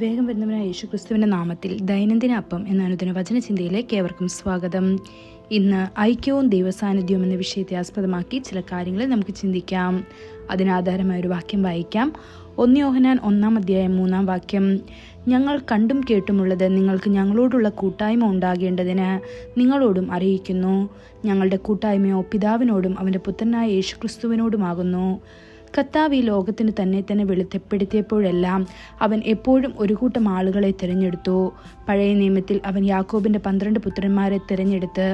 വേഗം വരുന്നവനായ യേശുക്രിസ്തുവിൻ്റെ നാമത്തിൽ ദൈനംദിന അപ്പം എന്ന അനുദിന വചനചിന്തയിലേക്ക് ഏവർക്കും സ്വാഗതം. ഇന്ന് ഐക്യവും ദൈവസാന്നിധ്യവും എന്ന വിഷയത്തെ ആസ്പദമാക്കി ചില കാര്യങ്ങൾ നമുക്ക് ചിന്തിക്കാം. അതിനാധാരമായ ഒരു വാക്യം വായിക്കാം. 1 യോഹന്നാൻ 1:3 ഞങ്ങൾ കണ്ടും കേട്ടുമുള്ളത് നിങ്ങൾക്ക് ഞങ്ങളോടുള്ള കൂട്ടായ്മ ഉണ്ടാകേണ്ടതിന് നിങ്ങളോടും അറിയിക്കുന്നു. ഞങ്ങളുടെ കൂട്ടായ്മയോ പിതാവിനോടും അവൻ്റെ പുത്രനായ യേശുക്രിസ്തുവിനോടുമാകുന്നു. കർത്താവ് ഈ ലോകത്തിന് തന്നെ വെളിപ്പെടുത്തിയപ്പോഴെല്ലാം അവൻ എപ്പോഴും ഒരു കൂട്ടം ആളുകളെ തിരഞ്ഞെടുത്തു. പഴയ നിയമത്തിൽ അവൻ യാക്കോബിൻ്റെ 12 പുത്രന്മാരെ തിരഞ്ഞെടുത്ത്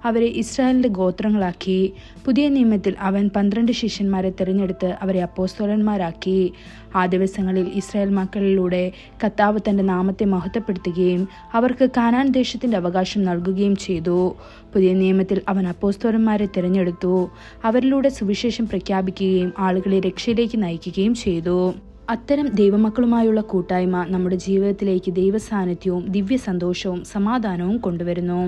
അവരെ ഇസ്രായേലിൻ്റെ ഗോത്രങ്ങളാക്കി. പുതിയ നിയമത്തിൽ അവൻ 12 ശിഷ്യന്മാരെ തിരഞ്ഞെടുത്ത് അവരെ അപ്പോസ്തലന്മാരാക്കി. ആ ദിവസങ്ങളിൽ ഇസ്രായേൽ മക്കളിലൂടെ കർത്താവ് തൻ്റെ നാമത്തെ മഹത്വപ്പെടുത്തുകയും അവർക്ക് കാനാൻ ദേശത്തിൻ്റെ അവകാശം നൽകുകയും ചെയ്തു. പുതിയ നിയമത്തിൽ അവൻ അപ്പോസ്തലന്മാരെ തിരഞ്ഞെടുത്തു. അവരിലൂടെ സുവിശേഷം പ്രഖ്യാപിക്കുകയും ആളുകളെ രക്ഷയിലേക്ക് നയിക്കുകയും ചെയ്തു. അത്തരം ദൈവമക്കളുമായുള്ള കൂട്ടായ്മ നമ്മുടെ ജീവിതത്തിലേക്ക് ദൈവസാന്നിധ്യവും ദിവ്യ സന്തോഷവും സമാധാനവും കൊണ്ടുവരുന്നു.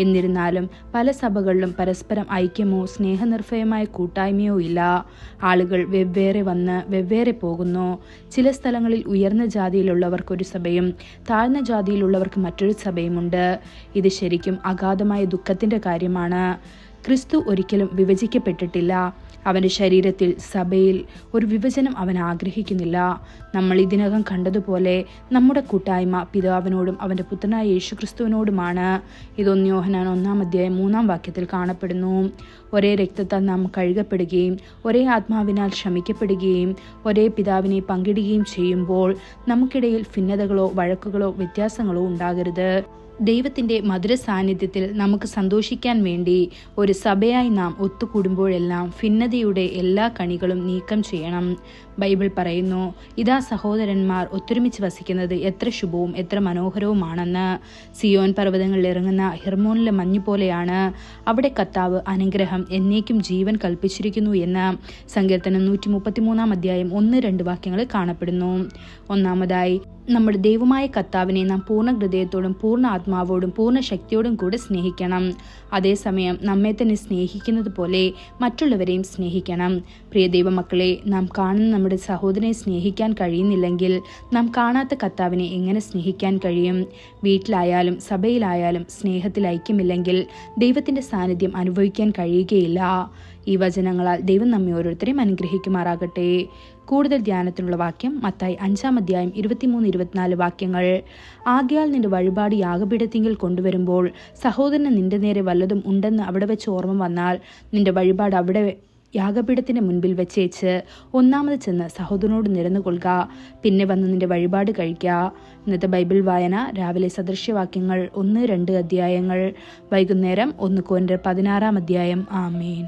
എന്നിരുന്നാലും പല സഭകളിലും പരസ്പരം ഐക്യമോ സ്നേഹനിർഭയമായ കൂട്ടായ്മയോ ഇല്ല. ആളുകൾ വെവ്വേറെ വന്ന് വെവ്വേറെ പോകുന്നു. ചില സ്ഥലങ്ങളിൽ ഉയർന്ന ജാതിയിലുള്ളവർക്കൊരു സഭയും താഴ്ന്ന ജാതിയിലുള്ളവർക്ക് മറ്റൊരു സഭയുമുണ്ട്. ഇത് ശരിക്കും അഗാധമായ ദുഃഖത്തിൻ്റെ കാര്യമാണ്. ക്രിസ്തു ഒരിക്കലും വിഭജിക്കപ്പെട്ടിട്ടില്ല. അവൻ്റെ ശരീരത്തിൽ സഭയിൽ ഒരു വിഭജനം അവൻ ആഗ്രഹിക്കുന്നില്ല. നമ്മൾ ഇതിനകം കണ്ടതുപോലെ നമ്മുടെ കൂട്ടായ്മ പിതാവിനോടും അവൻ്റെ പുത്രനായ യേശുക്രിസ്തുവിനോടുമാണ്. ഇത് 1 യോഹന്നാൻ 1:3 കാണപ്പെടുന്നു. ഒരേ രക്തത്താൽ നാം കഴുകപ്പെടുകയും ഒരേ ആത്മാവിനാൽ ക്ഷമിക്കപ്പെടുകയും ഒരേ പിതാവിനെ പങ്കിടുകയും ചെയ്യുമ്പോൾ നമുക്കിടയിൽ ഭിന്നതകളോ വഴക്കുകളോ വ്യത്യാസങ്ങളോ ഉണ്ടാകരുത്. ദൈവത്തിൻ്റെ മധുര സാന്നിധ്യത്തിൽ നമുക്ക് സന്തോഷിക്കാൻ വേണ്ടി ഒരു സഭയായി നാം ഒത്തുകൂടുമ്പോഴെല്ലാം ഭിന്നതയുടെ എല്ലാ കണികളും നീക്കം ചെയ്യണം. ബൈബിൾ പറയുന്നു, ഇതാ സഹോദരന്മാർ ഒത്തൊരുമിച്ച് വസിക്കുന്നത് എത്ര ശുഭവും എത്ര മനോഹരവുമാണെന്ന്. സിയോൻ പർവ്വതങ്ങളിൽ ഇറങ്ങുന്ന ഹെർമോനിലെ മഞ്ഞു പോലെയാണ് അവിടെ കർത്താവ് അനുഗ്രഹം എന്നേക്കും ജീവൻ കൽപ്പിച്ചിരിക്കുന്നു എന്ന് സങ്കീർത്തനം 133:1-2 കാണപ്പെടുന്നു. ഒന്നാമതായി, നമ്മുടെ ദൈവമായ കർത്താവിനെ നാം പൂർണ്ണ ഹൃദയത്തോടും പൂർണ്ണ ആത്മാവോടും പൂർണ്ണ ശക്തിയോടും കൂടെ സ്നേഹിക്കണം. അതേസമയം നമ്മെ തന്നെ സ്നേഹിക്കുന്നത് പോലെ മറ്റുള്ളവരെയും സ്നേഹിക്കണം. പ്രിയ ദൈവമക്കളെ, നാം കാണുന്ന നമ്മുടെ സഹോദരനെ സ്നേഹിക്കാൻ കഴിയുന്നില്ലെങ്കിൽ നാം കാണാത്ത കർത്താവിനെ എങ്ങനെ സ്നേഹിക്കാൻ കഴിയും? വീട്ടിലായാലും സഭയിലായാലും സ്നേഹത്തിൽ ഐക്യമില്ലെങ്കിൽ ദൈവത്തിൻ്റെ സാന്നിധ്യം അനുഭവിക്കാൻ കഴിയുകയില്ല. ഈ വചനങ്ങളാൽ ദൈവം നമ്മെ ഓരോരുത്തരെയും അനുഗ്രഹിക്കുമാറാകട്ടെ. കൂടുതൽ ധ്യാനത്തിനുള്ള വാക്യം മത്തായി 5:23-24 ആകയാൽ നിന്റെ വഴിപാട് യാഗപീഠത്തിങ്കിൽ കൊണ്ടുവരുമ്പോൾ സഹോദരന് നിന്റെ നേരെ വല്ലതും ഉണ്ടെന്ന് അവിടെ വെച്ച് ഓർമ്മ വന്നാൽ നിന്റെ വഴിപാട് അവിടെ യാഗപീഠത്തിന്റെ മുൻപിൽ വെച്ചേച്ച് ഒന്നാമത് ചെന്ന് സഹോദരനോട് നിരന്നുകൊള്ളുക. പിന്നെ വന്ന് നിന്റെ വഴിപാട് കഴിക്കുക. ഇന്നത്തെ ബൈബിൾ വായന: രാവിലെ സദൃശ്യവാക്യങ്ങൾ 1-2 അധ്യായങ്ങൾ, വൈകുന്നേരം 1 കൊരിന്ത്യർ 16 അധ്യായം. ആമേൻ.